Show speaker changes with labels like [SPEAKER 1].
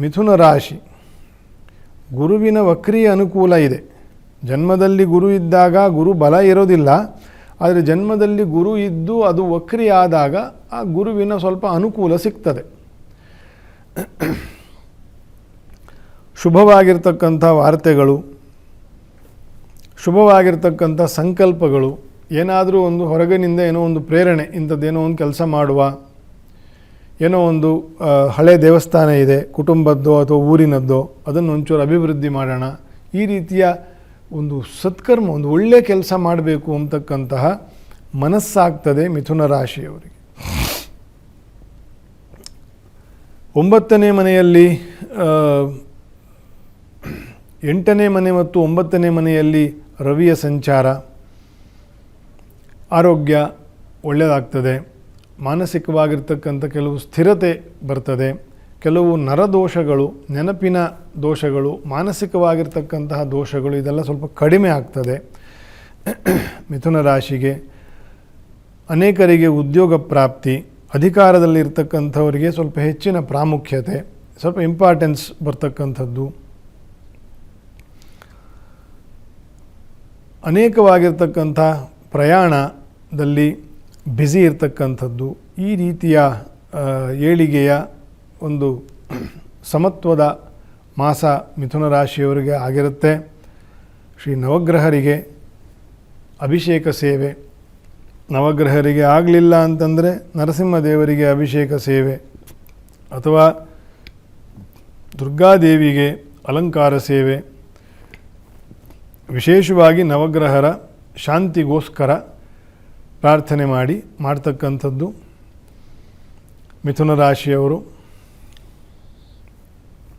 [SPEAKER 1] ಮಿಥುನ ರಾಶಿ ಗುರುವಿನ ವಕ್ರೀಯ ಅನುಕೂಲ ಇದೆ. ಜನ್ಮದಲ್ಲಿ ಗುರು ಇದ್ದಾಗ ಗುರು ಬಲ ಇರೋದಿಲ್ಲ, ಆದರೆ ಜನ್ಮದಲ್ಲಿ ಗುರು ಇದ್ದು ಅದು ವಕ್ರಿ ಆದಾಗ ಆ ಗುರುವಿನ ಸ್ವಲ್ಪ ಅನುಕೂಲ ಸಿಗ್ತದೆ. ಶುಭವಾಗಿರ್ತಕ್ಕಂಥ ವಾರ್ತೆಗಳು, ಶುಭವಾಗಿರ್ತಕ್ಕಂಥ ಸಂಕಲ್ಪಗಳು, ಏನಾದರೂ ಒಂದು ಹೊರಗಿನಿಂದ ಏನೋ ಒಂದು ಪ್ರೇರಣೆ, ಇಂಥದ್ದೇನೋ ಒಂದು ಕೆಲಸ ಮಾಡುವ, ಏನೋ ಒಂದು ಹಳೆ ದೇವಸ್ಥಾನ ಇದೆ ಕುಟುಂಬದ್ದೋ ಅಥವಾ ಊರಿನದ್ದೋ, ಅದನ್ನು ಒಂಚೂರು ಅಭಿವೃದ್ಧಿ ಮಾಡೋಣ, ಈ ರೀತಿಯ ಒಂದು ಸತ್ಕರ್ಮ, ಒಂದು ಒಳ್ಳೆಯ ಕೆಲಸ ಮಾಡಬೇಕು ಅಂತಕ್ಕಂತಹ ಮನಸ್ಸಾಗ್ತದೆ ಮಿಥುನ ರಾಶಿಯವರಿಗೆ. 9ನೇ ಮನೆಯಲ್ಲಿ 8ನೇ ಮನೆ ಮತ್ತು 9ನೇ ಮನೆಯಲ್ಲಿ ರವಿಯ ಸಂಚಾರ, ಆರೋಗ್ಯ ಒಳ್ಳೆಯದಾಗ್ತದೆ. ಮಾನಸಿಕವಾಗಿರ್ತಕ್ಕಂಥ ಕೆಲವು ಸ್ಥಿರತೆ ಬರ್ತದೆ. ಕೆಲವು ನರದೋಷಗಳು, ನೆನಪಿನ ದೋಷಗಳು, ಮಾನಸಿಕವಾಗಿರ್ತಕ್ಕಂತಹ ದೋಷಗಳು ಇದೆಲ್ಲ ಸ್ವಲ್ಪ ಕಡಿಮೆ ಆಗ್ತದೆ ಮಿಥುನ ರಾಶಿಗೆ. ಅನೇಕರಿಗೆ ಉದ್ಯೋಗ ಪ್ರಾಪ್ತಿ, ಅಧಿಕಾರದಲ್ಲಿರ್ತಕ್ಕಂಥವರಿಗೆ ಸ್ವಲ್ಪ ಹೆಚ್ಚಿನ ಪ್ರಾಮುಖ್ಯತೆ, ಸ್ವಲ್ಪ ಇಂಪಾರ್ಟೆನ್ಸ್ ಬರ್ತಕ್ಕಂಥದ್ದು. ಅನೇಕವಾಗಿರ್ತಕ್ಕಂಥ ಪ್ರಯಾಣದಲ್ಲಿ ಬ್ಯುಸಿ ಇರ್ತಕ್ಕಂಥದ್ದು, ಈ ರೀತಿಯ ಏಳಿಗೆಯ ಒಂದು ಸಮತ್ವದ ಮಾಸ ಮಿಥುನ ರಾಶಿಯವರಿಗೆ ಆಗಿರುತ್ತೆ. ಶ್ರೀ ನವಗ್ರಹರಿಗೆ ಅಭಿಷೇಕ ಸೇವೆ, ನವಗ್ರಹರಿಗೆ ಆಗಲಿಲ್ಲ ಅಂತಂದರೆ ನರಸಿಂಹದೇವರಿಗೆ ಅಭಿಷೇಕ ಸೇವೆ ಅಥವಾ ದುರ್ಗಾದೇವಿಗೆ ಅಲಂಕಾರ ಸೇವೆ, ವಿಶೇಷವಾಗಿ ನವಗ್ರಹರ ಶಾಂತಿಗೋಸ್ಕರ ಪ್ರಾರ್ಥನೆ ಮಾಡ್ತಕ್ಕಂಥದ್ದು ಮಿಥುನ ರಾಶಿಯವರು.